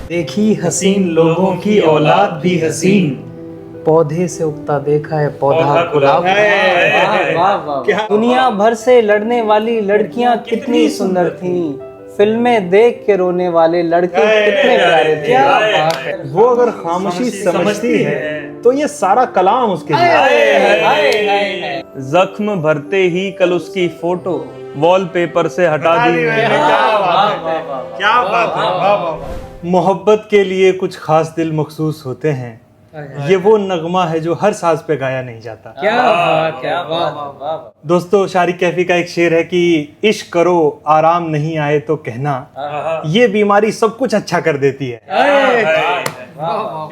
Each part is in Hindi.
देखी हसीन लोगों की औलाद भी हसीन, पौधे से उगता देखा है पौधा गुलाब। दुनिया भर से लड़ने वाली लड़कियां कितनी सुंदर थीं, फिल्में देख के रोने वाले लड़के कितने प्यारे थे। वो अगर खामोशी समझती है तो ये सारा कलाम उसके लिए। जख्म भरते ही कल उसकी फोटो वॉलपेपर से हटा दी मैंने। क्या बात है, वाह वाह। मोहब्बत के लिए कुछ खास दिल मखसूस होते हैं, ये वो नगमा है जो हर साज पे गाया नहीं जाता। क्या बात है, वाह। दोस्तों, शारिक कैफी का एक शेर है कि इश्क करो आराम नहीं आए तो कहना, ये बीमारी सब कुछ अच्छा कर देती है।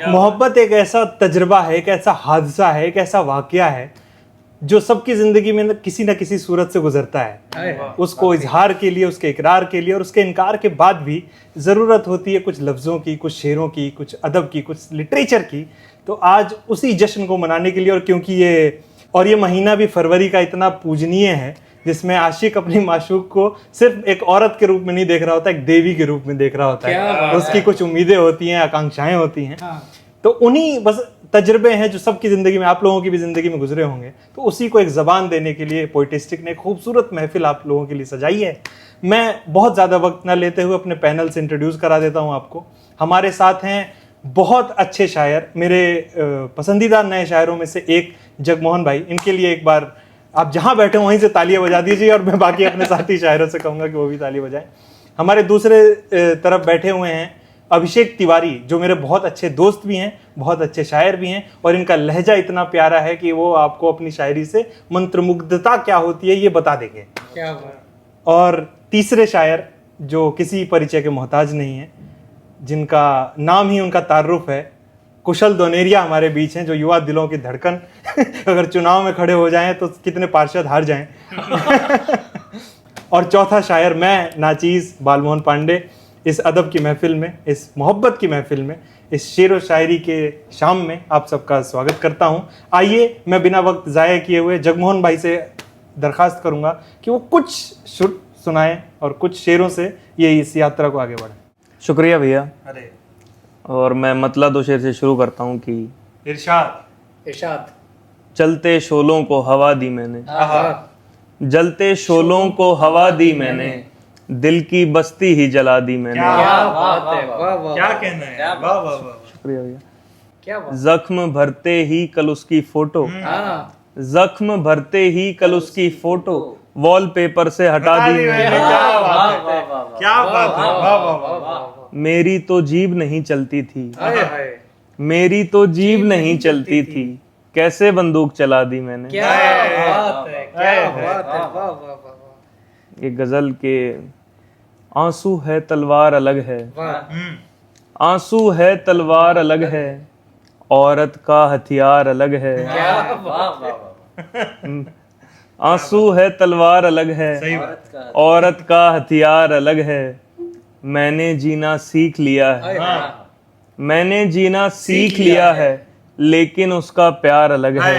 मोहब्बत एक ऐसा तजुर्बा है, एक ऐसा हादसा है, एक ऐसा वाकया है जो सबकी जिंदगी में किसी न किसी सूरत से गुजरता है। उसको इजहार के लिए, उसके इकरार के लिए और उसके इनकार के बाद भी ज़रूरत होती है कुछ लफ्ज़ों की, कुछ शेरों की, कुछ अदब की, कुछ लिटरेचर की। तो आज उसी जश्न को मनाने के लिए, और क्योंकि ये महीना भी फरवरी का इतना पूजनीय है जिसमें आशिक अपनी माशूक को सिर्फ एक औरत के रूप में नहीं देख रहा होता, एक देवी के रूप में देख रहा होता है। उसकी कुछ उम्मीदें होती हैं, आकांक्षाएं होती हैं। तो उन्हीं बस तजर्बे हैं जो सबकी ज़िंदगी में, आप लोगों की भी ज़िंदगी में गुजरे होंगे। तो उसी को एक ज़बान देने के लिए पोइटिस्टिक ने खूबसूरत महफिल आप लोगों के लिए सजाई है। मैं बहुत ज़्यादा वक्त ना लेते हुए अपने पैनल से इंट्रोड्यूस करा देता हूँ आपको। हमारे साथ हैं बहुत अच्छे शायर, मेरे पसंदीदा नए शायरों में से एक जगमोहन भाई। इनके लिए एक बार आप जहाँ बैठे हो वहीं से तालियां बजा दीजिए, और मैं बाकी अपने साथी शायरों से कहूँगा कि वो भी ताली बजाएं। हमारे दूसरे तरफ बैठे हुए हैं अभिषेक तिवारी, जो मेरे बहुत अच्छे दोस्त भी हैं, बहुत अच्छे शायर भी हैं, और इनका लहजा इतना प्यारा है कि वो आपको अपनी शायरी से मंत्रमुग्धता क्या होती है ये बता देंगे। क्या बात। और तीसरे शायर जो किसी परिचय के मोहताज नहीं है, जिनका नाम ही उनका तारुफ है, कुशल दोनेरिया हमारे बीच हैं, जो युवा दिलों की धड़कन अगर चुनाव में खड़े हो जाएं तो कितने पार्षद हार जाएं। और चौथा शायर मैं, नाचीज़ बालमोहन पांडे। इस अदब की महफिल में, इस मोहब्बत की महफिल में, इस शेर व शायरी के शाम में आप सबका स्वागत करता हूं। आइए, मैं बिना वक्त ज़ाया किए हुए जगमोहन भाई से दरख्वास्त करूंगा कि वो कुछ सुनाएं और कुछ शेरों से ये इस यात्रा को आगे बढ़ाएं। शुक्रिया भैया। अरे और मैं मतला दो शेर से शुरू करता हूँ कि इरशाद। चलते शोलों को हवा दी मैंने, जलते शोलों को हवा दी मैंने, दिल की बस्ती ही जला दी मैंने। क्या बात है, वाह वाह। क्या कहना है, वाह वाह वाह। शुक्रिया भैया। क्या बात। जख्म भरते ही कल उसकी फोटो, जख्म भरते ही कल उसकी फोटो वॉलपेपर से हटा दी मैंने। क्या बात है, क्या बात है, वाह वाह वाह। मेरी तो जीभ नहीं चलती थी, मेरी तो जीभ नहीं चलती थी, कैसे बंदूक चला दी मैंने। क्या बात है, क्या बात है, वाह वाह वाह। ये गजल के आंसू है तलवार अलग है, आंसू है तलवार अलग है, औरत का हथियार अलग है। आंसू है तलवार अलग है, औरत का हथियार अलग है, मैंने जीना सीख लिया है, मैंने जीना सीख लिया है, लेकिन उसका प्यार अलग है।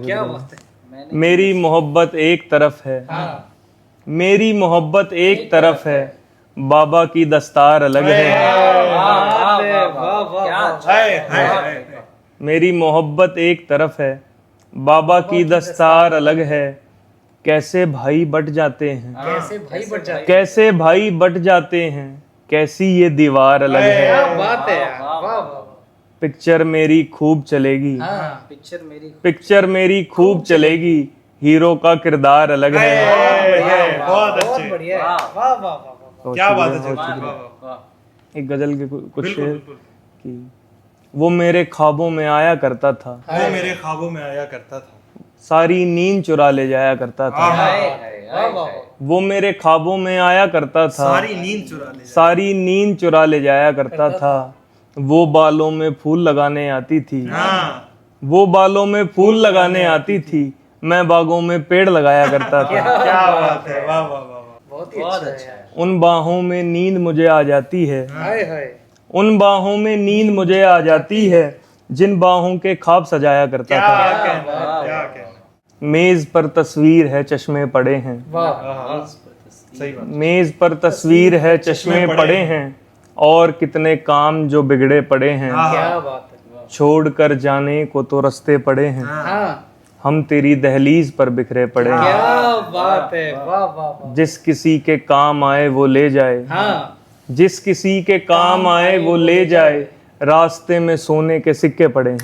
क्या बात है। मेरी मोहब्बत एक तरफ है, मेरी मोहब्बत एक तरफ है, बाबा की दस्तार अलग है। मेरी मोहब्बत एक तरफ है, बाबा की दस्तार अलग है, कैसे भाई बट जाते हैं, कैसे भाई बट जाते हैं, कैसे भाई बट जाते हैं, कैसी ये दीवार अलग है। क्या बात है यार, वाह वाह। पिक्चर मेरी खूब चलेगी, पिक्चर मेरी खूब चलेगी, हीरो का किरदार अलग है। बहुत अच्छे, बढ़िया, वाह वाह वाह। क्या बात है। एक गजल के कुछ शेर कि वो मेरे ख्वाबों में आया करता था, वो मेरे ख्वाबों में आया करता था, सारी नींद चुरा ले जाया करता था। वो मेरे ख्वाबों में आया करता था, सारी नींद चुरा ले, सारी नींद चुरा ले जाया करता था। वो बालों में फूल लगाने आती थी, वो बालों में फूल लगाने आती थी, मैं बागों में पेड़ लगाया करता था। क्या बात है, वाह वाह वाह। बहुत ही अच्छा है। उन बाहों में नींद मुझे आ जाती है, हाय हाय। उन बाहों में नींद मुझे आ जाती है, जिन बाहों के ख्वाब सजाया करता था। क्या कहना, मेज पर तस्वीर है, चश्मे पड़े हैं, सही बात। मेज पर तस्वीर है, चश्मे पड़े हैं, और कितने काम जो बिगड़े पड़े हैं। क्या बात है। छोड़ कर जाने को तो रास्ते पड़े हैं, हाँ हम तेरी दहलीज पर बिखरे पड़े हैं। क्या बात है। वाह वाह वाह। जिस किसी के काम आए वो ले जाए, हाँ जिस किसी के काम आए वो ले जाए, रास्ते में सोने के सिक्के पड़े हैं।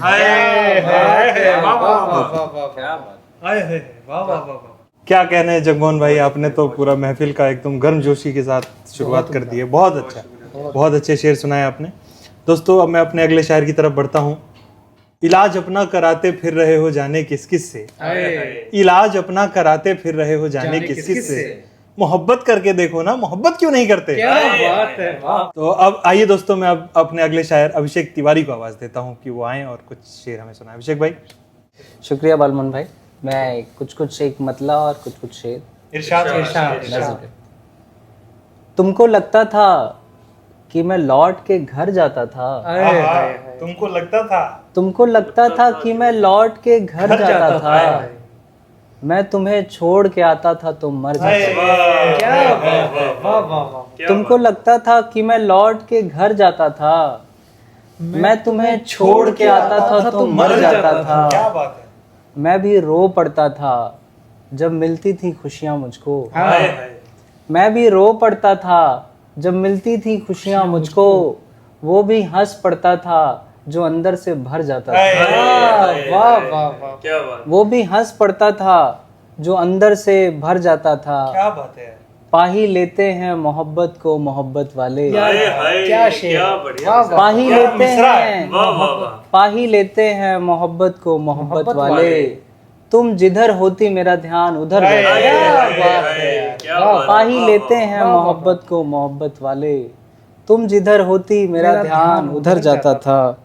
क्या कहना है जगमोहन भाई, आपने तो पूरा महफिल का एकदम गर्मजोशी के साथ शुरुआत कर दी है। बहुत अच्छा, बहुत अच्छे शेर सुनाए आपने। दोस्तों अब मैं अपने अगले शायर की तरफ बढ़ता हूँ। इलाज अपना कराते फिर रहे हो जाने किस किस से, इलाज अपना कराते फिर रहे हो जाने किस किस से, मोहब्बत करके देखो ना, मोहब्बत क्यों नहीं करते। क्या बात है। वाह। तो अब आइए दोस्तों, मैं अब अपने अगले शायर अभिषेक तिवारी को आवाज देता हूँ कि वो आए और कुछ शेर हमें सुनाए। अभिषेक भाई। शुक्रिया बालमन भाई। मैं कुछ एक मतला और कुछ शेर। इरशाद। तुमको लगता था कि मैं लौट के घर जाता था, तुमको लगता था, तुमको लगता था कि मैं लौट के घर जाता था, मैं तुम्हें छोड़ के आता था तुम मर जाते। क्या बात है। वाह वाह वाह। तुमको लगता था कि मैं लौट के घर जाता था, मैं तुम्हें छोड़ के आता था तुम मर जाता था। क्या बात है। मैं भी रो पड़ता था जब मिलती थी खुशियां मुझको, मैं भी रो पड़ता था जब मिलती थी खुशियां मुझको, वो भी हंस पड़ता था जो अंदर से भर जाता था। वाह वाह वाह। क्या बात। वो भी हंस पड़ता था जो अंदर से भर जाता था। क्या बात है। पा ही लेते हैं मोहब्बत को मोहब्बत वाले, क्या शेर। पा ही लेते मिसरा है। हैं, पा ही लेते हैं मोहब्बत को मोहब्बत वाले, तुम जिधर होती मेरा ध्यान उधर जाता। क्या बात है। पा ही लेते हैं मोहब्बत को मोहब्बत वाले, तुम जिधर होती मेरा ध्यान उधर जाता था।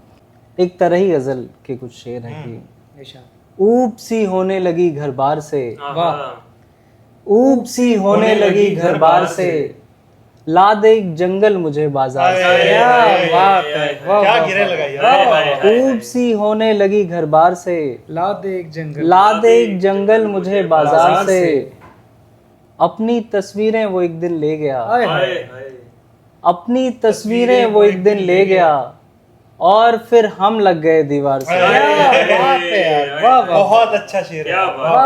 एक तरह ही गजल के कुछ शेर हैं कि ऊब सी होने लगी घर बार से, ऊब सी होने लगी घर बार से, ला दे एक जंगल मुझे बाजार से। क्या बात है। क्या गिरे लगाई। ऊब सी होने लगी घर बार से, ला दे एक जंगल, ला दे एक जंगल मुझे बाजार से, अपनी तस्वीरें वो एक दिन ले गया, अपनी तस्वीरें वो एक दिन ले गया, और फिर हम लग गए दीवार से। क्या बात है यार। वाह वाह। बहुत अच्छा शेर है।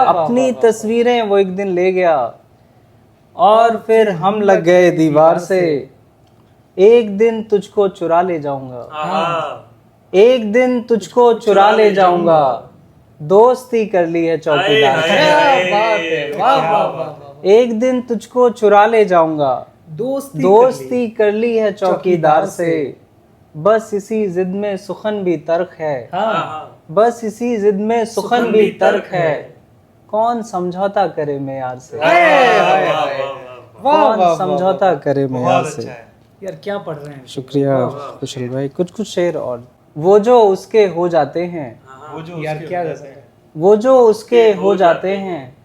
अपनी तस्वीरें वो एक दिन ले गया, और फिर हम लग गए दीवार से, एक दिन तुझको चुरा ले जाऊंगा, एक दिन तुझको चुरा ले जाऊंगा, दोस्ती कर ली है चौकीदार से। क्या बात है। वाह वाह वाह। एक दिन तुझको चुरा ले जाऊंगा, दोस्ती कर ली है चौकीदार से, बस इसी जिद में सुखन भी तर्क है, बस इसी जिद में सुखन भी तर्क है, कौन समझौता करे मेयार से, कौन समझौता करे मेयार से। यार क्या पढ़ रहे हैं। शुक्रिया कुशल भाई। कुछ शेर और। वो जो उसके हो जाते हैं, यार क्या गजल है। वो जो उसके हो जाते हैं,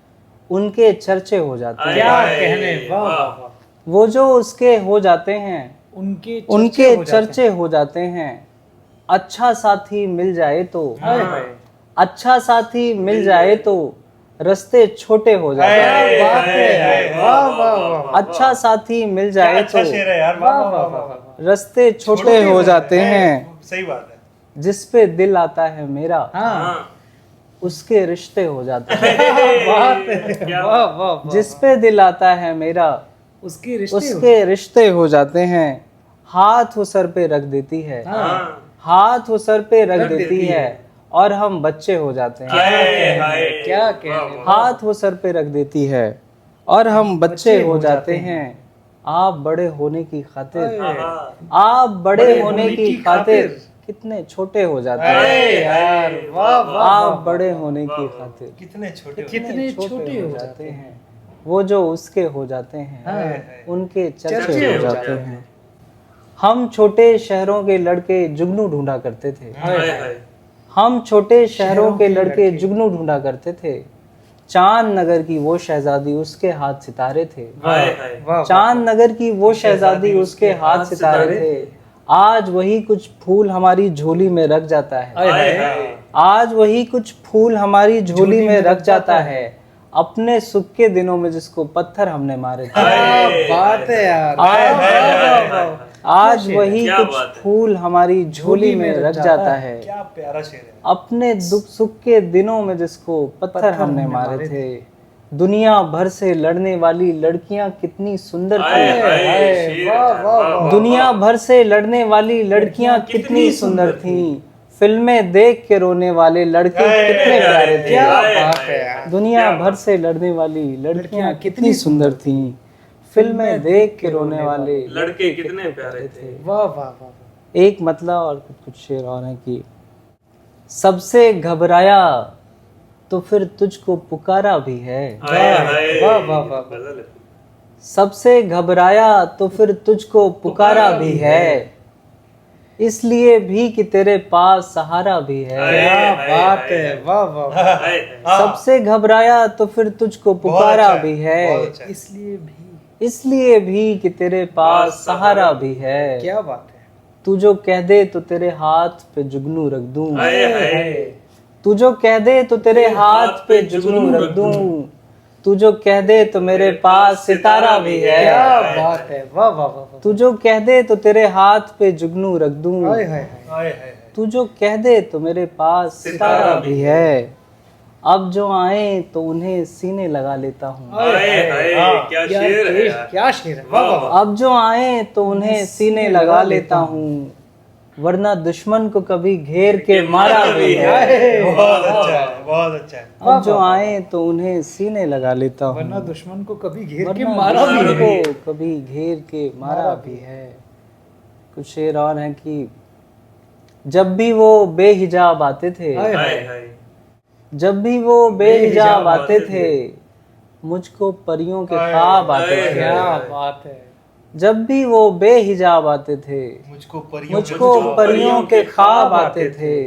उनके चर्चे हो जाते हैं। क्या कहने। वाह वाह वाह। वो जो उसके हो जाते हैं, उनके चर्चे हो जाते हैं, अच्छा साथी मिल जाए तो, अच्छा साथी मिल जाए तो रास्ते छोटे हो जाते हैं। बात है। वाह वाह वाह। अच्छा साथी मिल जाए तो रास्ते छोटे हो जाते हैं, सही बात है। जिस पे दिल आता है मेरा, उसके रिश्ते हो जाते हैं। बात है। वाह वाह। जिस पे दिल आता है मेरा, उसके रिश्ते हो जाते हैं, हाथ वो सर पे रख देती है, हाथ वो सर पे रख देती है, और हम बच्चे हो जाते हैं। क्या कहने। हाथ वो सर पे रख देती है और हम बच्चे हो जाते हैं, आप बड़े होने की खातिर, आप बड़े होने की खातिर कितने छोटे हो जाते हैं। यार वाह वाह। आप बड़े होने की खातिर कितने छोटे छोटे हो जाते हैं, वो जो उसके हो जाते हैं, उनके चर्चे हो जाते हैं। हम छोटे शहरों के लड़के जुगनू ढूंढा करते थे, हम छोटे शहरों के लड़के जुगनू ढूंढा करते थे, चांद नगर की वो शहजादी उसके हाथ सितारे थे, चांद नगर की वो शहजादी उसके हाथ सितारे थे, आज वही कुछ फूल हमारी झोली में रख जाता है, आज वही कुछ फूल हमारी झोली में रख जाता है, अपने सुख के दिनों में जिसको पत्थर हमने मारे थे, क्या बात है यार, आज वही कुछ फूल हमारी झोली में रख जाता है। क्या प्यारा शेर है। अपने दुख सुख के दिनों में जिसको पत्थर हमने मारे थे, दुनिया भर से लड़ने वाली लड़कियां कितनी सुंदर थी, दुनिया भर से लड़ने वाली लड़कियां कितनी सुंदर थीं, फिल्में देख के रोने वाले लड़के कितने प्यारे थे। क्या बात है यार, दुनिया भर से लड़ने वाली लड़कियां कितनी सुंदर थीं, फिल्में देख के रोने वाले लड़के कितने प्यारे थे। वाह वाह वाह। एक मतलब और कुछ शेर और है कि सबसे घबराया तो फिर तुझको पुकारा भी है, वाह वाह वाह। सबसे घबराया तो फिर तुझको पुकारा भी है, इसलिए भी कि तेरे पास सहारा भी है। क्या बात है, वाह वाह वाह। सबसे घबराया तो फिर तुझको पुकारा भी है, इसलिए भी कि तेरे पास सहारा भी है। क्या बात है, तू जो कह दे तो तेरे हाथ पे जुगनू रख दूं, तू जो कह दे तो तेरे हाथ पे जुगनू रख दूं, तू जो कह दे तो मेरे पास सितारा भी है। क्या बात है, वाह वाह वाह। तू जो कह दे तो तेरे हाथ पे जुगनू रख दूं, हाय हाय हाय। तू जो कह दे तो मेरे पास सितारा भी है। अब जो आए तो उन्हें सीने लगा लेता हूँ, क्या शेर है यार। क्या शेर है, वाह वाह वाह। अब जो आए तो उन्हें सीने लगा लेता हूँ, वरना दुश्मन को कभी घेर के मारा भी है। बहुत अच्छा है, बहुत अच्छा है। अब जो आए तो उन्हें सीने लगा लेता हूँ, वरना दुश्मन को कभी घेर के वरना मारा भी दुश्मन है। को कभी घेर के मारा भी है। कुछ शेर और हैं कि जब भी वो बेहिजाब आते थे, जब भी वो बेहिजाब आते थे, मुझको परियों के ख्वाब आते थे। क्या बात है, जब भी वो बेहिजाब आते थे, मुझको परियों के ख्वाब आते थे।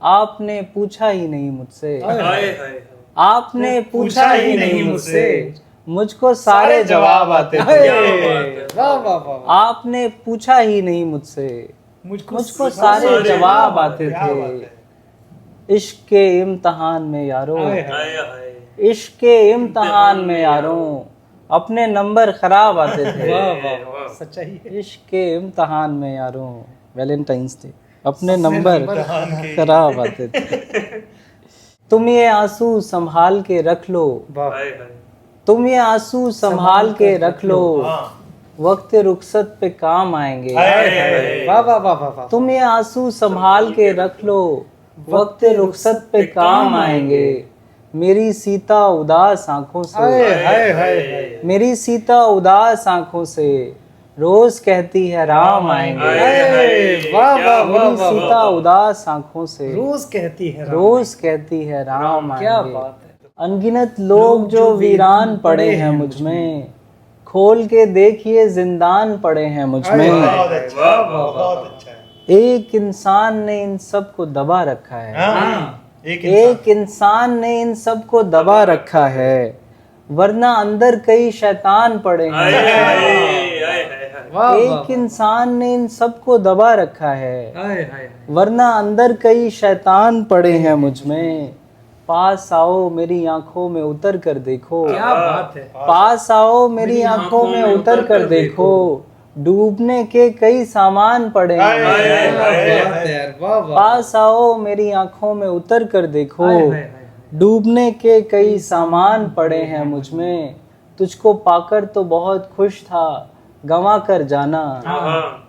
आपने पूछा ही नहीं मुझसे, आपने पूछा ही नहीं मुझसे, मुझको सारे जवाब आते थे। वाह वाह वाह। आपने पूछा ही नहीं मुझसे, मुझको सारे जवाब आते थे। इश्क के इम्तिहान में यारों, इश्क के इम्तिहान में यारों, अपने नंबर खराब आते थे। वाह वाह वाह, सच्चाई है। इश्क के इम्तिहान में यारों, वैलेंटाइंस डे, अपने नंबर खराब आते थे। तुम ये आंसू संभाल के रख लो, तुम ये आंसू संभाल के रख लो, वक्त रुखसत पे काम आएंगे। वाह वाह वाह वाह वाह। तुम ये आंसू संभाल के रख लो, वक्त रुखसत पे काम आएंगे। मेरी सीता उदास आंखों से, हाय हाय हाय। मेरी सीता उदास आंखों से रोज कहती है राम आएंगे। वाह वाह वाह मेरी सीता उदास आंखों से रोज कहती है रोज कहती है राम आएंगे। क्या बात है। अनगिनत लोग जो वीरान पड़े हैं मुझ में, खोल के देखिए जिंदान पड़े हैं मुझ में। बहुत अच्छा, बहुत अच्छा है। एक इंसान ने इन सब को दबा रखा है, एक इंसान ने इन सब को दबा रखा है, वरना अंदर कई शैतान पड़े हैं। एक इंसान ने इन सब को दबा रखा है, वरना अंदर कई शैतान पड़े हैं मुझ में। पास आओ मेरी आंखों में उतर कर देखो, क्या बात है। पास आओ मेरी आंखों में उतर कर देखो, डूबने के कई सामान पड़े हैं। पास आओ मेरी आंखों में उतर कर देखो, डूबने के कई सामान पड़े हैं मुझ में। तुझको पाकर तो बहुत खुश था, गंवा कर जाना।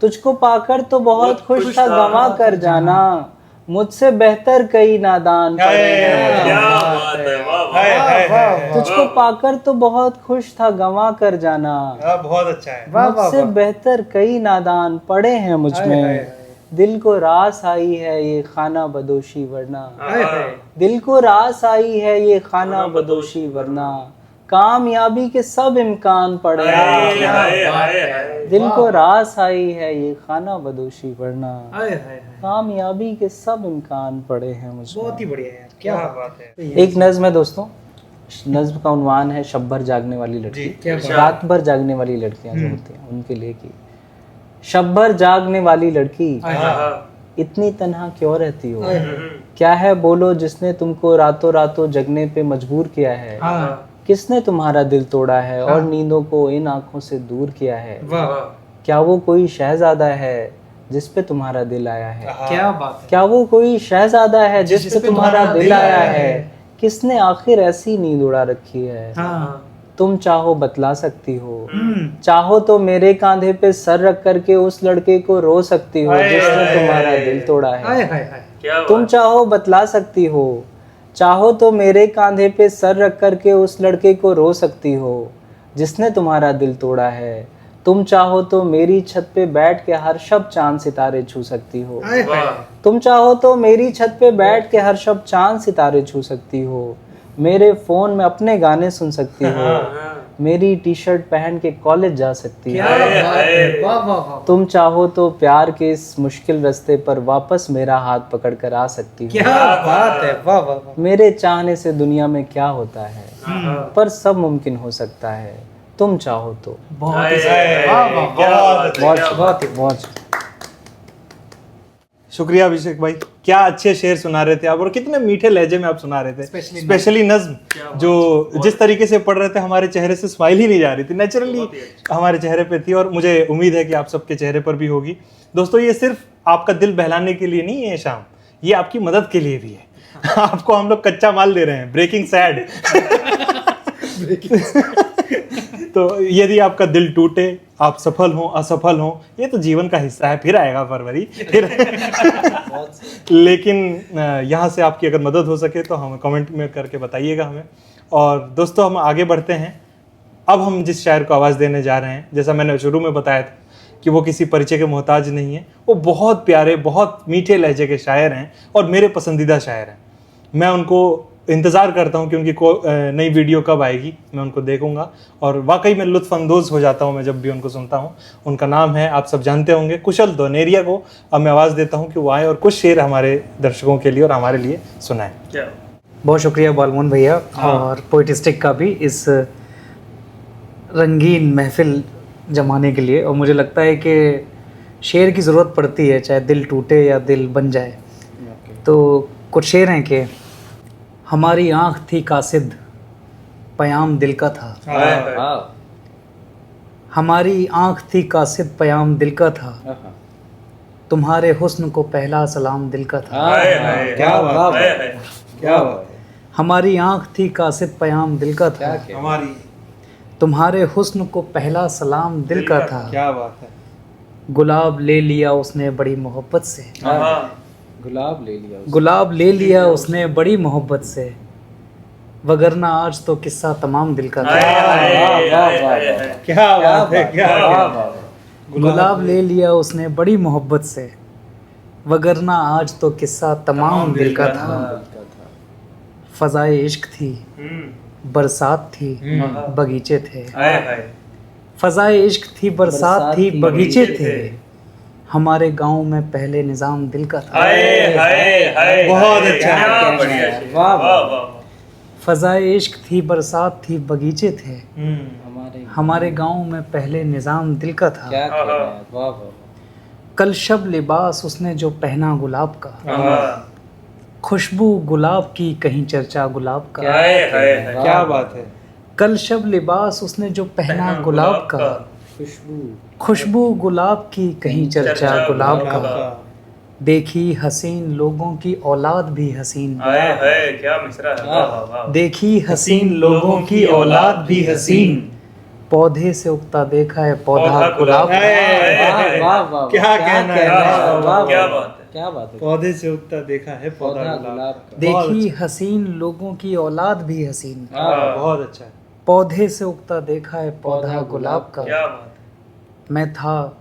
तुझको पाकर तो बहुत खुश था, गंवा कर जाना। मुझसे बेहतर कई नादान पड़े हैं। तुझको पाकर तो बहुत खुश था, गंवा कर जाना। बहुत अच्छा है। मुझसे बेहतर कई नादान पड़े हैं मुझ में। दिल को रास आई है ये खाना बदोशी वरना, दिल को रास आई है ये खाना बदोशी वरना। कामयाबी के सब इम्कान पड़े हैं। दिल को रास आई है ये खाना बदोशी वरना, कामयाबी के सब इम्कान पड़े हैं मुझे। बहुत ही बढ़िया यार, क्या बात है। एक नज्म है दोस्तों, नज्म का उन्वान है शब भर जागने वाली लड़की। रात भर जागने वाली लड़कियां जो होती हैं उनके लिए की। शब भर जागने वाली लड़की, इतनी तन्हा क्यों रहती हो? क्या है बोलो जिसने तुमको रातों रातों जगने पे मजबूर किया है? किसने तुम्हारा दिल तोड़ा है और नींदों को इन आंखों से दूर किया है? वाह, क्या वो कोई शहजादा है जिस पे तुम्हारा दिल आया है? क्या बात है। क्या वो कोई शहजादा है जिस पे तुम्हारा दिल आया है? किसने आखिर ऐसी नींद उड़ा रखी है? हाँ, तुम चाहो बतला सकती हो, चाहो तो मेरे कांधे पे सर रख करके उस लड़के को रो सकती हो जिसने तुम्हारा दिल तोड़ा हाय है। हाय हाय। तुम चाहो बतला सकती हो, चाहो तो मेरे कांधे पे सर रख करके उस लड़के को रो सकती हो जिसने तुम्हारा दिल तोड़ा है। तुम चाहो तो मेरी छत पे बैठ के हर शब चांद सितारे छू सकती हो। हाय हाय। तुम चाहो तो मेरी छत पे बैठ के हर शब चांद सितारे छू सकती हो। मेरे फोन में अपने गाने सुन सकती हो। मेरी टी शर्ट पहन के कॉलेज जा सकती क्या हो। बात है। वाह वाह वाह। तुम चाहो तो प्यार के इस मुश्किल रास्ते पर वापस मेरा हाथ पकड़ कर आ सकती हो। क्या बात है। वाह वाह वाह। मेरे चाहने से दुनिया में क्या होता है, पर सब मुमकिन हो सकता है तुम चाहो तो। बहुत ही सही। वाह वाह वाह। बहुत ही मौज। शुक्रिया अभिषेक भाई, क्या अच्छे शेर सुना रहे थे आप, और कितने मीठे लहजे में आप सुना रहे थे। स्पेशली नज्म जो जिस तरीके से पढ़ रहे थे, हमारे चेहरे से स्माइल ही नहीं जा रही थी, नेचुरली हमारे चेहरे पे थी, और मुझे उम्मीद है कि आप सबके चेहरे पर भी होगी। दोस्तों, ये सिर्फ आपका दिल बहलाने के लिए नहीं है ये शाम, ये आपकी मदद के लिए भी है। आपको हम लोग कच्चा माल दे रहे हैं, ब्रेकिंग सैड। तो यदि आपका दिल टूटे, आप सफल हो असफल हो, ये तो जीवन का हिस्सा है, फिर आएगा फरवरी फिर। लेकिन यहाँ से आपकी अगर मदद हो सके तो हमें कमेंट में करके बताइएगा हमें। और दोस्तों, हम आगे बढ़ते हैं। अब हम जिस शायर को आवाज़ देने जा रहे हैं, जैसा मैंने शुरू में बताया था कि वो किसी परिचय के मोहताज नहीं है, वो बहुत प्यारे बहुत मीठे लहजे के शायर हैं और मेरे पसंदीदा शायर हैं। मैं उनको इंतज़ार करता हूँ कि उनकी नई वीडियो कब आएगी, मैं उनको देखूंगा और वाकई में लुत्फ़ अंदोज़ हो जाता हूँ मैं जब भी उनको सुनता हूँ। उनका नाम है, आप सब जानते होंगे, कुशल दोनेरिया को अब मैं आवाज़ देता हूँ कि वो आए और कुछ शेर हमारे दर्शकों के लिए और हमारे लिए सुनाएं। बहुत शुक्रिया बालमोहन भैया और पोइटिस्टिक का भी इस रंगीन महफिल जमाने के लिए। और मुझे लगता है कि शेर की ज़रूरत पड़ती है, चाहे दिल टूटे या दिल बन जाए। तो कुछ शेर हैं कि हमारी आँख थी कासिद, पयाम दिल का था। हमारी आँख थी कासिद, पयाम दिल का था। तुम्हारे हुस्न को पहला सलाम दिल का था। क्या बात है, क्या बात है। हमारी आँख थी कासिद, पयाम दिल का था। हमारी तुम्हारे हुस्न को पहला सलाम दिल का था। क्या बात है। गुलाब ले लिया उसने बड़ी मोहब्बत से। गुलाब ले लिया उसने बड़ी मोहब्बत से, वगरना आज तो किस्सा तमाम दिल का था। क्या बात है, क्या गुलाब ले लिया उसने बड़ी मोहब्बत से, वगरना आज तो किस्सा तमाम दिल का था। फजाए इश्क थी, बरसात थी, बगीचे थे। फजाए इश्क थी, बरसात थी, बगीचे थे। हमारे गांव में पहले निजाम दिल का था। बहुत अच्छा। फजाए इश्क थी, बरसात थी, बगीचे थे। हमारे गांव में पहले निजाम दिल का था। कल शब लिबास उसने जो पहना गुलाब का, खुशबू गुलाब की कहीं चर्चा गुलाब का। क्या बात है। कल शब लिबास उसने जो पहना गुलाब का, खुशबू गुलाब की कहीं चर्चा गुलाब का। देखी हसीन लोगों की औलाद भी हसीन। क्या मिसरा है। देखी हसीन लोगों की औलाद भी हसीन, पौधे से उगता देखा है पौधा गुलाब का। क्या कहना है, क्या बात है। पौधे से उगता देखा है पौधा गुलाब। देखी हसीन लोगों की औलाद भी हसीन, बहुत अच्छा है। पौधे से उगता देखा है पौधा गुलाब का। क्या बात है। मैं था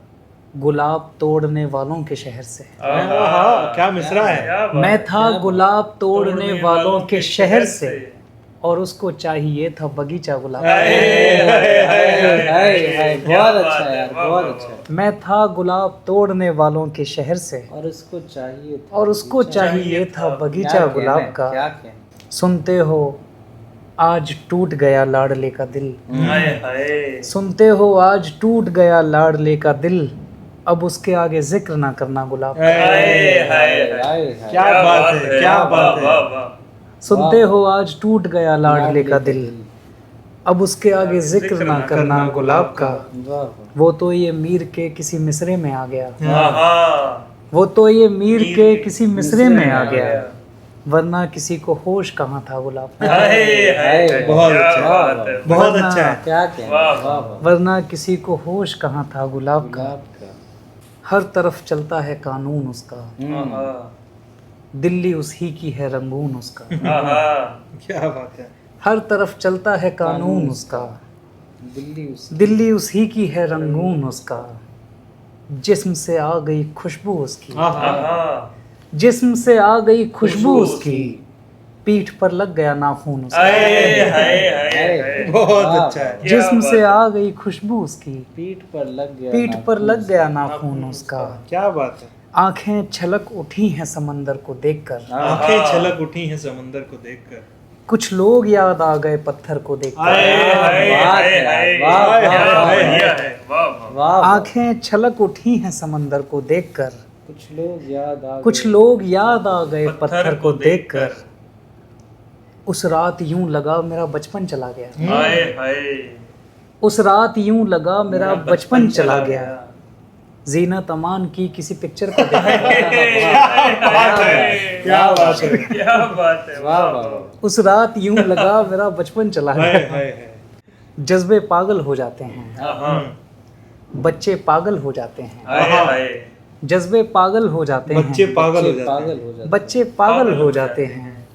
गुलाब तोड़ने वालों के शहर से। क्या मिसरा है। मैं था गुलाब तोड़ने वालों के शहर से, और उसको चाहिए था बगीचा गुलाब। बहुत अच्छा यार, बहुत अच्छा। मैं था गुलाब तोड़ने वालों के शहर से, और उसको चाहिए था बगीचा गुलाब का। क्या कहना। सुनते हो आज टूट गया लाडले का दिल। सुनते हो आज टूट गया लाडले का दिल, अब उसके आगे जिक्र ना करना गुलाब। क्या बात है, क्या बात है। सुनते हो आज टूट गया लाडले का दिल, अब उसके आगे जिक्र ना करना गुलाब का, वाह वाह वो तो ये मीर के किसी मिसरे में आ गया, वो तो ये मीर के किसी मिसरे में आ गया, वरना किसी को होश कहाँ था गुलाब का, बहुत अच्छा, बहुत अच्छा है। क्या क्या वाह वाह वरना किसी को होश कहाँ था गुलाब का। गुलाब का हर तरफ चलता है कानून उसका, दिल्ली उसी की है रंगून उसका, क्या बात है। हर तरफ चलता है कानून उसका, दिल्ली उसी की है रंगून उसका, जिस्म से आ गई खुशबू उसकी, जिस्म से आ गई खुशबू उसकी, पीठ पर लग गया नाखून उसका, बहुत अच्छा है। जिस्म से आ गई खुशबू उसकी, पीठ पर लग गया पीठ पर लग गया नाखून उसका। क्या बात है। आंखें छलक उठी हैं समंदर को देखकर, आंखें छलक उठी हैं समंदर को देखकर, कुछ लोग याद आ गए पत्थर को देखकर, वाह आंखें छलक उठी हैं समंदर को देखकर, कुछ लोग याद आ कुछ लोग याद आ गए पत्थर को देखकर। उस रात यूं लगा मेरा बचपन चला गया, उस रात यूं लगा मेरा बचपन चला गया, जीनत अमान की किसी पिक्चर को देखा, क्या बात है। क्या बात है। वाह वाह उस रात यूं लगा मेरा बचपन चला गया। जज्बे पागल हो जाते हैं, बच्चे पागल हो जाते हैं, जज्बे पागल हो जाते हैं, बच्चे पागल हो जाते हैं। पागल हो जाते बच्चे पागल हो जाते हैं,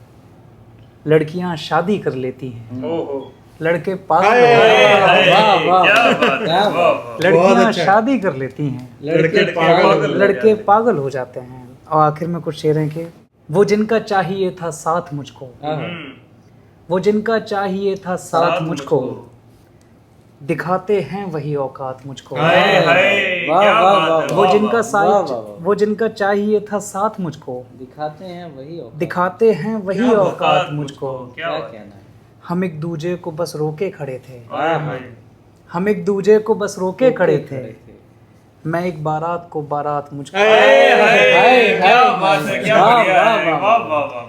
लड़कियां शादी कर लेती हैं, लड़के पागल हो जाते हैं, वाह वाह लड़कियां शादी कर लेती हैं, लड़के पागल लड़के पागल हो जाते हैं। और आखिर में कुछ शेर हैं कि वो जिनका चाहिए था साथ मुझको, वो जिनका चाहिए था साथ मुझको, दिखाते हैं वही औकात मुझको, वो जिनका वो जिनका चाहिए था साथ मुझको, दिखाते हैं वही औकात। दिखाते हैं वही औकात मुझको। क्या कहना है। हम एक दूजे को बस रोके खड़े थे, हम एक दूजे को बस रोके खड़े थे, मैं एक बारात को बारात मुझको,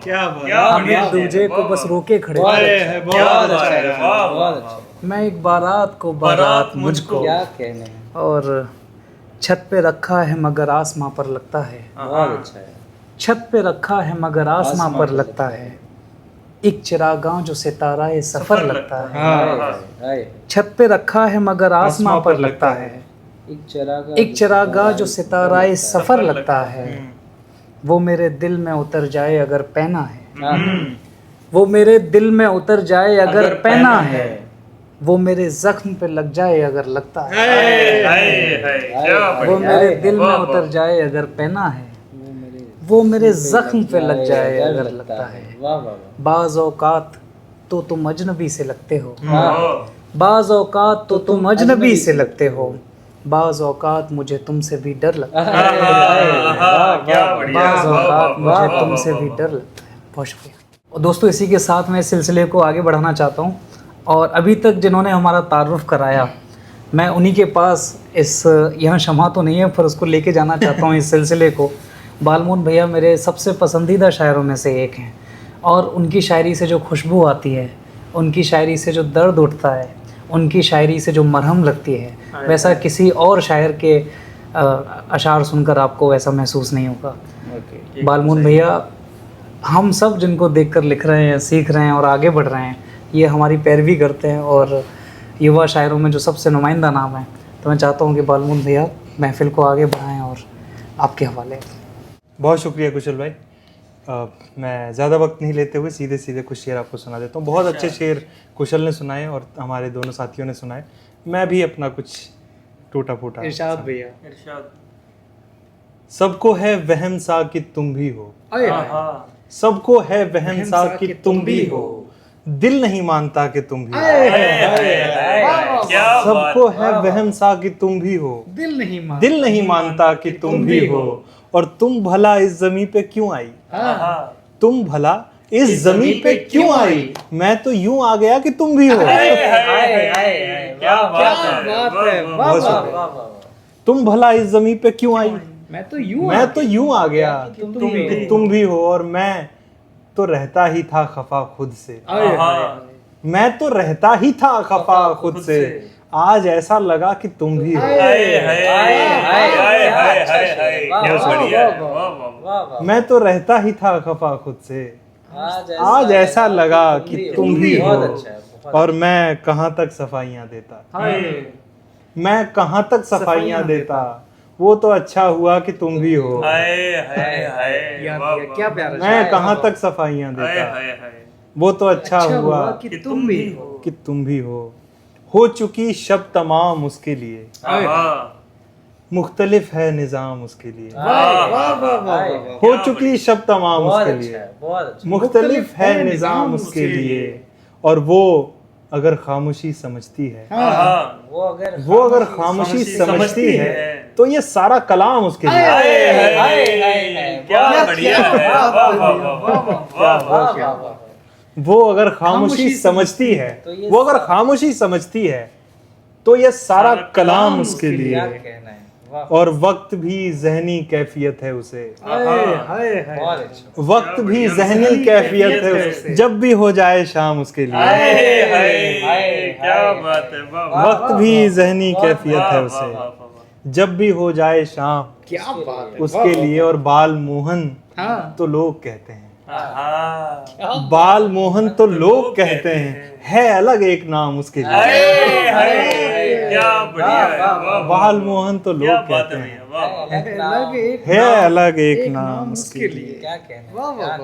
क्या बात। हम एक दूजे को बस रोके खड़े बहुत थे, अच्छा है, बहुत अच्छा है, बहुत अच्छा है। मैं एक बारात को बारात मुझको। क्या कहने हैं। और छत पे रखा है मगर आसमां पर लगता है, बहुत अच्छा है। छत पे रखा है मगर आसमां पर लगता है, एक चिरागां जो सितारा सफर लगता है, हाय, छत पे रखा है मगर आसमां पर लगता है, एक चिरागा जो सितारा सफर लगता है, वो मेरे दिल में उतर जाए अगर पहना है, वो मेरे दिल में उतर जाए अगर पहना है, वो मेरे जख्म पे लग जाए अगर लगता है, वो मेरे दिल में उतर जाए अगर पहना है, वो मेरे जख्म पे लग जाए अगर लगता है। वाह वाह वाह। बाज़ औकात तो तुम अजनबी से लगते हो, बाज़ औकात तो तुम अजनबी से लगते हो, बाज़ औकात मुझे तुमसे भी डर लगता है, बाज़ औकात मुझे तुमसे भी डर लगता है। बहुत शुक्रिया। और दोस्तों इसी के साथ मैं इस सिलसिले को आगे बढ़ाना चाहता हूँ, और अभी तक जिन्होंने हमारा तारुफ कराया मैं उन्हीं के पास इस यहाँ शमा तो नहीं है पर उसको लेके जाना चाहता हूँ इस सिलसिले को। बालमोहन भैया मेरे सबसे पसंदीदा शायरों में से एक हैं, और उनकी शायरी से जो खुशबू आती है, उनकी शायरी से जो दर्द उठता है, उनकी शायरी से जो मरहम लगती है, वैसा किसी और शायर के अशार सुनकर आपको वैसा महसूस नहीं होगा। बालमोहन भैया हम सब जिनको देखकर लिख रहे हैं, सीख रहे हैं और आगे बढ़ रहे हैं, ये हमारी पैरवी करते हैं और युवा शायरों में जो सबसे नुमाइंदा नाम है। तो मैं चाहता हूँ कि बालमोहन भैया महफिल को आगे बढ़ाएं और आपके हवाले। बहुत शुक्रिया कुशल भाई। मैं ज़्यादा वक्त नहीं लेते हुए सीधे सीधे कुछ शेर आपको सुना देता हूँ। बहुत अच्छे शेर कुशल ने सुनाए और हमारे दोनों साथियों ने सुनाए। मैं भी अपना कुछ टूटा फूटा। इरशाद भैया। सबको है वहम सा कि तुम भी हो, सबको है वहम सा कि तुम भी हो, दिल नहीं मानता कि तुम भी हो। सबको है वहम सा कि तुम भी हो, दिल नहीं मानता कि तुम भी हो, और तुम भला इस जमीन पे क्यों आई, तुम भला इस जमीन पे क्यों आई, मैं तो यूं आ गया कि तुम भी हो। तुम भला इस जमीन पे क्यों आई, मैं तो यूं आ गया कि तुम भी हो, और मैं तो रहता ही था खफा खुद से। मैं तो रहता ही था खफा खुद से, आज ऐसा लगा कि तुम भी हो। मैं तो रहता ही था खफा खुद से, आज ऐसा लगा कि तुम भी हो। और मैं कहाँ तक सफाइयाँ देता, मैं कहाँ तक सफाइयाँ देता, वो तो अच्छा हुआ कि तुम भी हो। क्या प्यारा मैं कहाँ तक सफाइयाँ देता, वो तो अच्छा हुआ कि तुम भी हो। कि तुम भी हो चुकी शब तमाम उसके लिए, मुख्तलिफ है निजाम उसके लिए। हो चुकी शब तमाम उसके लिए, मुख्तलिफ है निजाम उसके लिए। और वो अगर खामोशी समझती है, वो अगर खामोशी समझती है, तो ये सारा कलाम उसके लिए। क्या बढ़िया है। वो अगर खामोशी समझती है, वो अगर खामोशी समझती है, तो ये सारा कलाम उसके लिए। और वक्त भी जहनी कैफियत है उसे, वक्त भी जहनी कैफियत है उसे, जब भी हो जाए शाम उसके लिए। क्या बात है। वक्त भी जहनी कैफियत है उसे, जब भी हो जाए शाम क्या बात है उसके लिए। और बाल मोहन तो लोग कहते हैं, बाल मोहन तो लोग कहते हैं, है अलग एक नाम उसके लिए। क्या बढ़िया है। बाल मोहन तो लोग कहते हैं, है अलग एक नाम उसके लिए। क्या कहना है।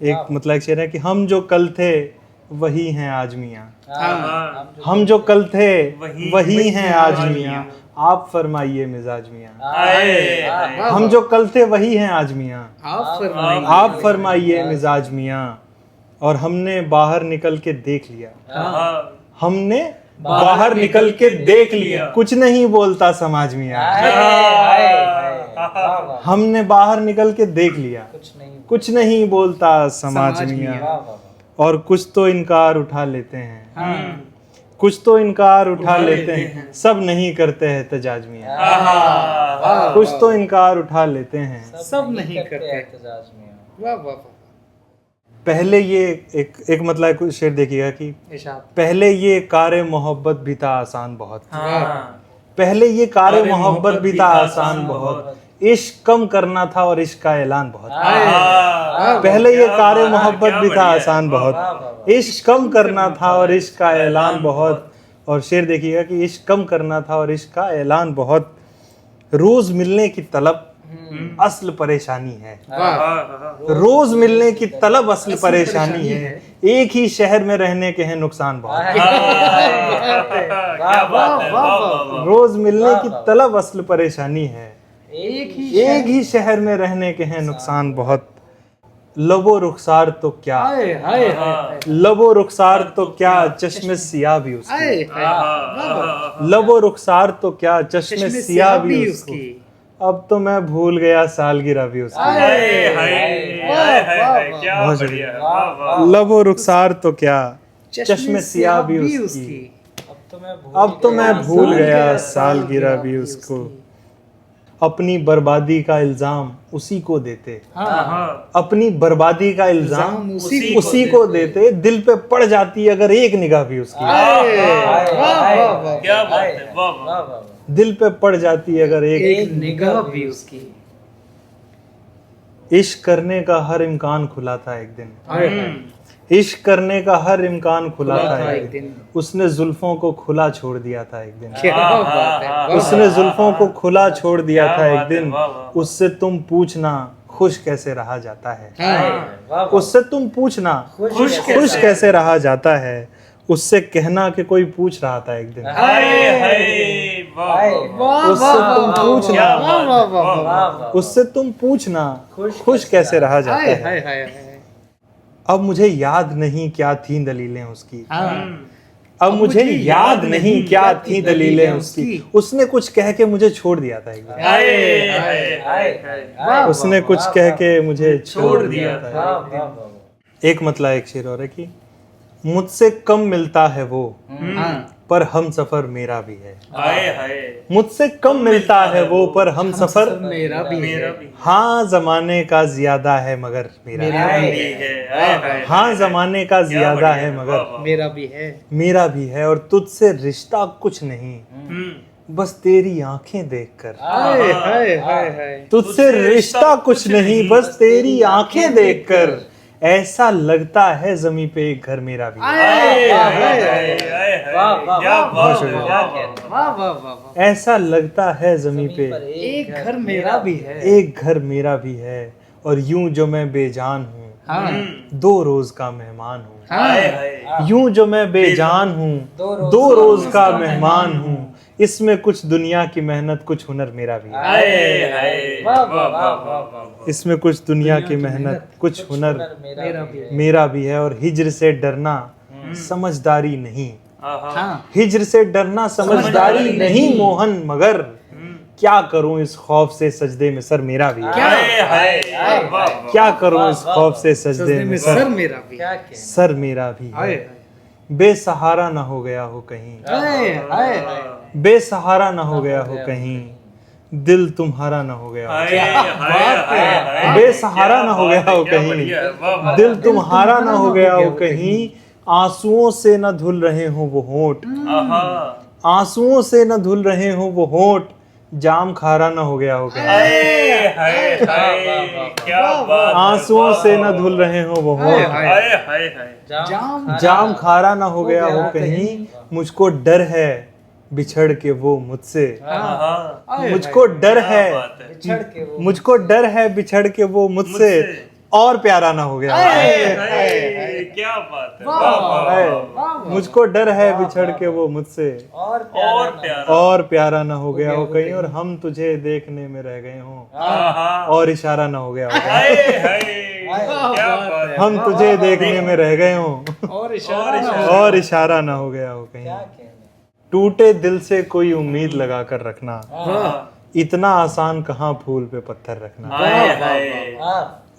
एक मतलब एक शेर है कि हम जो कल थे वही हैं आज मियाँ, हम जो कल थे वही हैं आज मियाँ, आप फरमाइए मिजाज मियाँ। हम जो कल थे वही हैं आज मियाँ, आप फरमाइए मिजाज मियाँ। और हमने बाहर निकल के देख लिया, हमने बाहर निकल के देख लिया, कुछ नहीं बोलता समाज मियाँ। हमने बाहर निकल के देख लिया, कुछ नहीं बोलता समाज मियाँ। और कुछ तो इनकार उठा लेते हैं, कुछ तो इनकार उठा लेते हैं, सब नहीं करते हैं एहतजाज मियाँ। कुछ तो इनकार उठा लेते हैं, सब नहीं करते एहतजाज में। वाह वाह। पहले ये एक मतलब कुछ शेर देखिएगा कि पहले ये कारे मोहब्बत भी था आसान बहुत, पहले ये कारे मोहब्बत भी था आसान बहुत, इश्क कम करना था और इश्क का ऐलान बहुत। पहले ये कारे मोहब्बत भी था आसान बहुत, इश्क कम करना था और इश्क का ऐलान बहुत। और शेर देखिएगा कि इश्क कम करना था और इश्क का ऐलान बहुत, रोज मिलने की तलब असल परेशानी है, रोज मिलने की तलब असल परेशानी है, एक ही शहर में रहने के हैं नुकसान बहुत। रोज मिलने की तलब असल परेशानी है, एक ही शहर में रहने के हैं नुकसान बहुत। लबो रुखसार तो क्या, लबो रुखसार तो क्या चश्मे सिया भी उसकी, लबो रुखसार तो क्या चश्मे सिया भी उसकी, अब तो मैं भूल गया सालगिरह भी उसकी। लबो रुखसार तो क्या चश्मे सिया भी उसकी, अब तो मैं भूल गया सालगिरह भी उसको। अपनी बर्बादी का इल्जाम उसी को देते, अपनी बर्बादी का इल्जाम उसी को देते, दिल पे पड़ जाती अगर एक निगाह भी उसकी। क्या बात है। वाह। दिल पे पड़ जाती अगर एक निगाह भी उसकी। इश्क करने का हर इम्कान खुला था एक दिन, इश्क करने का हर इम्कान खुला था एक दिन, उसने जुल्फों को खुला छोड़ दिया था एक दिन, उसने जुल्फों को खुला छोड़ दिया था एक दिन। उससे तुम पूछना खुश कैसे रहा जाता है, उससे तुम पूछना खुश कैसे रहा जाता है, उससे कहना कि कोई पूछ रहा था एक दिन, उससे तुम पूछना, उससे तुम पूछना खुश कैसे रहा जाता है। अब मुझे याद नहीं क्या थी दलीलें उसकी, अब मुझे याद नहीं क्या थी दलीलें उसकी, उसने कुछ कह के मुझे छोड़ दिया था एक बार, उसने कुछ कह के मुझे छोड़ दिया था। एक मतलब एक शेर और है कि मुझसे कम मिलता है वो, पर हम सफर मेरा भी है। हाय हाय मुझसे कम मिलता है वो, पर हम सफर मेरा भी है। हाँ जमाने का ज्यादा है मगर मेरा भी है। हाय हाय हाँ जमाने का ज्यादा है मगर मेरा भी है। मेरा भी है। और तुझसे रिश्ता कुछ नहीं, बस तेरी आंखें देखकर। हाय हाय हाय हाय। तुझसे रिश्ता कुछ नहीं, बस तेरी आंखें देखकर ऐसा लगता है जमी पे एक घर मेरा भी है। वाह वाह वाह। ऐसा लगता है जमी पे एक घर मेरा भी है। एक घर मेरा भी है। और यूं जो मैं बेजान हूँ, हाँ 2 रोज का मेहमान हूँ। हाँ। यूं जो मैं बेजान हूँ, 2 रोज का मेहमान हूँ। इसमें कुछ दुनिया की मेहनत, कुछ हुनर मेरा भी है। इसमें कुछ दुनिया की मेहनत, कुछ हुनर मेरा भी है। और हिज्र से डरना समझदारी नहीं, हाँ हिज्र से डरना समझदारी नहीं मोहन, मगर क्या करूं इस खौफ से सजदे में सर मेरा भी है। क्या करूं इस खौफ से सजदे में सर मेरा भी। सर मेरा भी है। बेसहारा ना हो गया हो कहीं, हाय हाय हाय। बेसहारा ना हो गया हो कहीं, दिल तुम्हारा ना हो गया हो। बेसहारा ना हो गया हो कहीं, दिल तुम्हारा ना हो गया हो कहीं। आंसुओं से न धुल रहे हो वो होंठ, आंसुओं से न धुल रहे हो वो होंठ। जाम खारा ना हो गया हो कहीं, आंसुओं से न धुल रहे हो वो होंठ। जाम खारा ना हो गया हो कहीं। मुझको डर है बिछड़ के वो मुझसे, मुझको डर है, मुझको डर है बिछड़ के वो मुझसे और प्यारा ना हो गया। क्या बात है। मुझको डर है बिछड़ के वो मुझसे और प्यारा ना हो गया हो कहीं। और हम तुझे देखने में रह गए हों और इशारा ना हो गया हो कहीं। हम तुझे देखने में रह गए हों और इशारा ना हो गया हो कहीं। टूटे दिल से कोई उम्मीद लगा कर रखना, इतना आसान कहाँ फूल पे पत्थर रखना।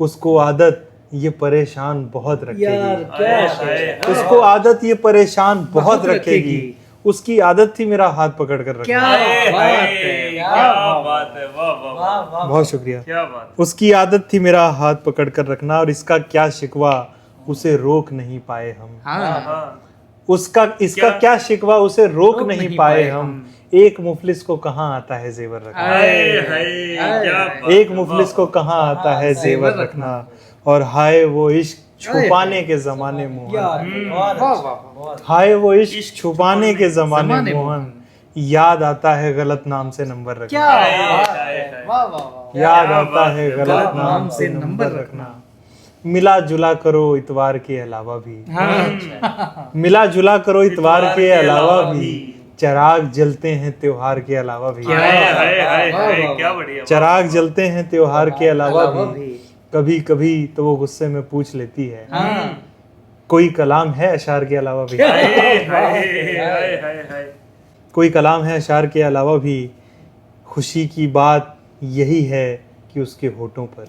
उसको आदत ये परेशान बहुत रखेगी, उसको आदत ये परेशान बहुत रखेगी। उसकी आदत थी मेरा हाथ पकड़ कर रखना। बहुत शुक्रिया। क्या बात। उसकी आदत थी मेरा हाथ पकड़ कर रखना। और इसका क्या शिकवा उसे रोक नहीं पाए हम, उसका इसका क्या शिकवा उसे रोक नहीं पाए हम। एक मुफलिस को कहाँ आता है जेवर रखना, एक मुफलिस को कहाँ आता है जेवर रखना। और हाय वो इश्क छुपाने के जमाने मोहन, हाय वो इश्क छुपाने के जमाने मोहन। याद आता है गलत नाम से नंबर रखना, याद आता है गलत नाम से नंबर रखना। मिला जुला करो इतवार के अलावा भी, मिला जुला करो इतवार के अलावा भी। चिराग जलते हैं त्योहार के अलावा भी, क्या बढ़िया। चिराग जलते हैं त्योहार के अलावा भी। कभी कभी तो वो गुस्से में पूछ लेती है, कोई कलाम है अशार के अलावा भी, कोई कलाम है अशार के अलावा भी। खुशी की बात यही है कि उसके होठों पर,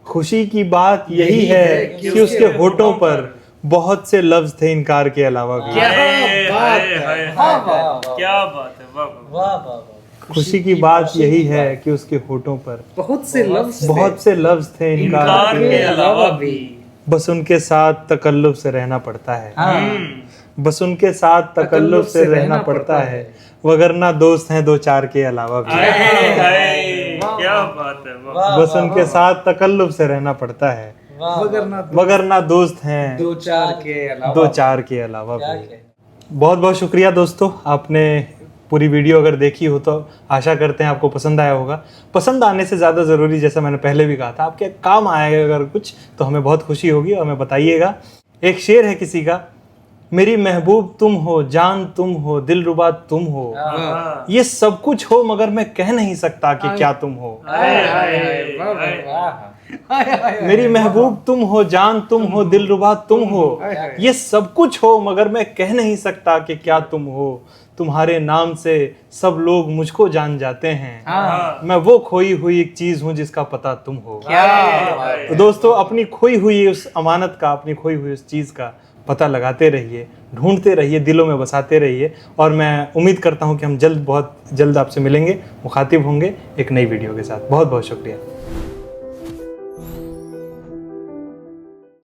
खुशी की बात यही है कि उसके होठों पर बहुत से लफ्ज थे इनकार के अलावा भी। क्या बात है। खुशी की बात यही है कि उसके होठों पर बहुत से लफ्ज थे इनकार के अलावा भी। बस उनके साथ तकल्लुफ से रहना पड़ता है, बस उनके साथ तकल्लुफ से रहना पड़ता है। वगरना दोस्त हैं 2-4 के अलावा भी। क्या बात है। बस उनके साथ तकल्लुफ से रहना पड़ता है, वगरना दोस्त हैं 2-4 के अलावा भी। बहुत बहुत शुक्रिया दोस्तों, आपने पूरी वीडियो अगर देखी हो तो आशा करते हैं आपको पसंद आया होगा। पसंद आने से ज़्यादा ज़रूरी, जैसा मैंने पहले भी कहा था, आपके काम आएगा अगर कुछ तो हमें बहुत खुशी होगी और हमें बताइएगा। एक शेर है किसी का, मेरी महबूब तुम हो, जान तुम हो, दिलरुबा तुम हो, ये सब कुछ हो मगर मैं कह नहीं सकता कि क्या तुम हो। मेरी महबूब तुम हो, जान तुम हो, दिलरुबा तुम हो, ये सब कुछ हो मगर मैं कह नहीं सकता कि क्या तुम हो। तुम्हारे नाम से सब लोग मुझको जान जाते हैं। मैं वो खोई हुई एक चीज हूँ जिसका पता तुम हो। तो दोस्तों, अपनी खोई हुई उस अमानत का, अपनी खोई हुई उस चीज का पता लगाते रहिए, ढूंढते रहिए, दिलों में बसाते रहिए। और मैं उम्मीद करता हूँ कि हम बहुत जल्द आपसे मिलेंगे, मुखातिब होंगे एक नई वीडियो के साथ। बहुत बहुत शुक्रिया।